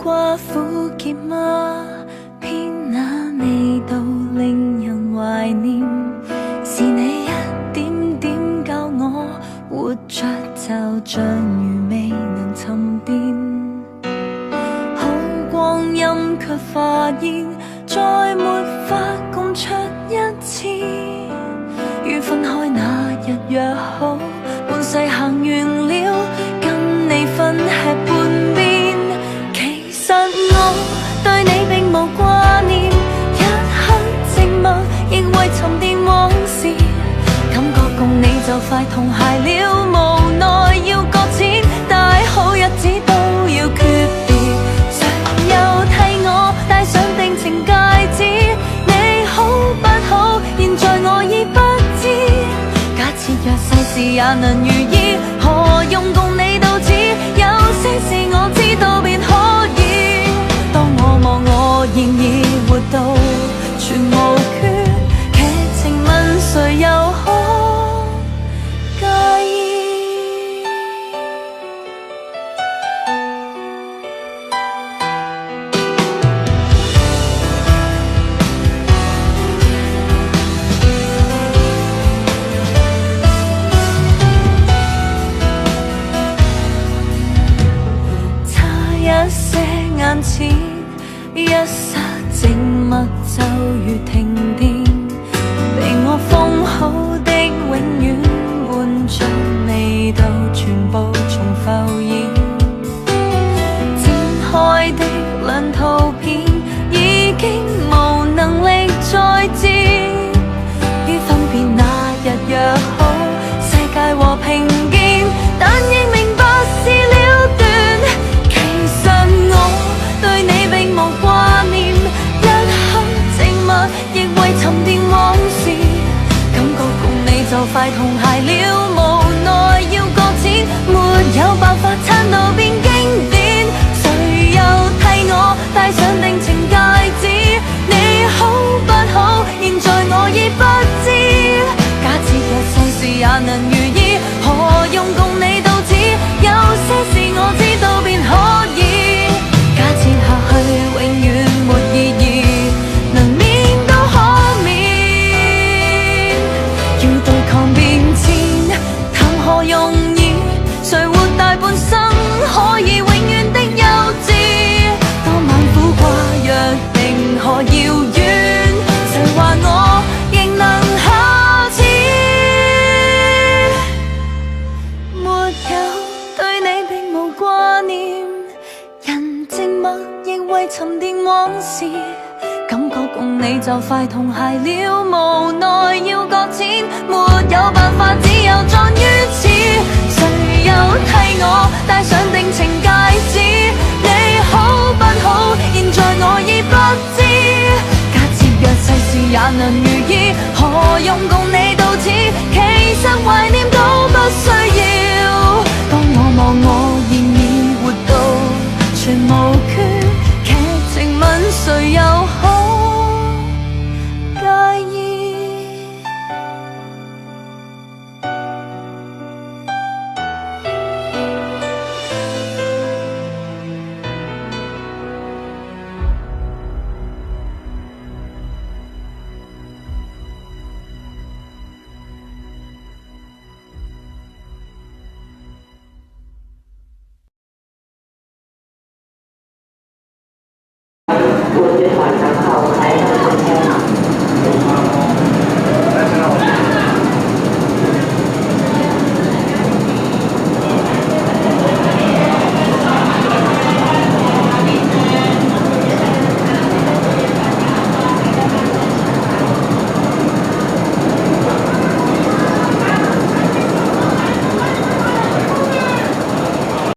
掛苦澀嗎？偏那味道令人懷念，是你一點點教我活着，就像如未能沉澱。好光陰卻發現，再沒法共出一次。於分開那日約好，半世行完了，跟你分吃半邊。其實我對你並無掛念，一刻靜默亦為沉澱往事。感覺共你就快同偕了，無奈要擱淺，大好日子都要訣別。誰又替我戴上定情戒指？你好不好？現在我已不知。假設若世事也能如意，何用共你到此？有些事我知道便可以。當我望我現已活到全無缺，劇情問誰又可介意？眼前一剎靜默就如停電，被我封好的永遠，換着味道全部重浮現。展開的兩套片已經無能力再接，於分別那日約好世界和平見，但亦明白是了斷。其實我對你並無掛念，一刻靜默亦為沉澱往事。感覺共你就快同偕了，無奈要擱淺，沒有辦法撐到變經典。誰又替我戴上定情戒指？你好不好？現在我已不知。假設若世事也能如意，何用共你到此？有些事我知道便可以。假設下去永遠沒意義，能免都可免。要對抗變遷，談何容易？誰活大半生可以永遠的幼稚？當晚苦瓜約定何遙遠？誰話我仍能下次？沒有對你並無掛念，人靜默亦為沉澱往事。感覺共你就快同偕了，無奈要擱淺，沒有辦法，只有狀於此。誰又替我戴上定情戒指？你好不好？現在我已不知。假設若世事也能如意，何用共你到此？其實懷念都不需要。當我望我現已活到全無缺，劇情問誰又可介意？我觉得好像